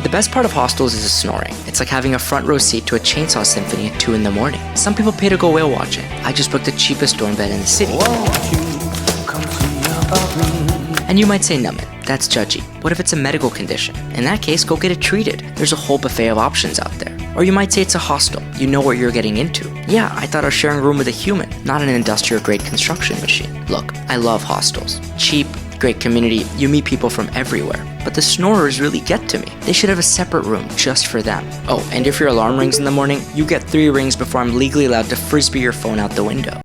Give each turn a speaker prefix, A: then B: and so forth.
A: The best part of hostels is the snoring. It's like having a front row seat to a chainsaw symphony at 2 in the morning. Some people pay to go whale watching. I just booked the cheapest dorm bed in the city. And you might say, Numbin, that's judgy. What if it's a medical condition? In that case, go get it treated. There's a whole buffet of options out there. Or you might say it's a hostel. You know what you're getting into. Yeah, I thought I was sharing a room with a human, not an industrial-grade construction machine. Look, I love hostels. Cheap, great community, you meet people from everywhere. But the snorers really get to me. They should have a separate room just for them. Oh, and if your alarm rings in the morning, you get 3 rings before I'm legally allowed to frisbee your phone out the window.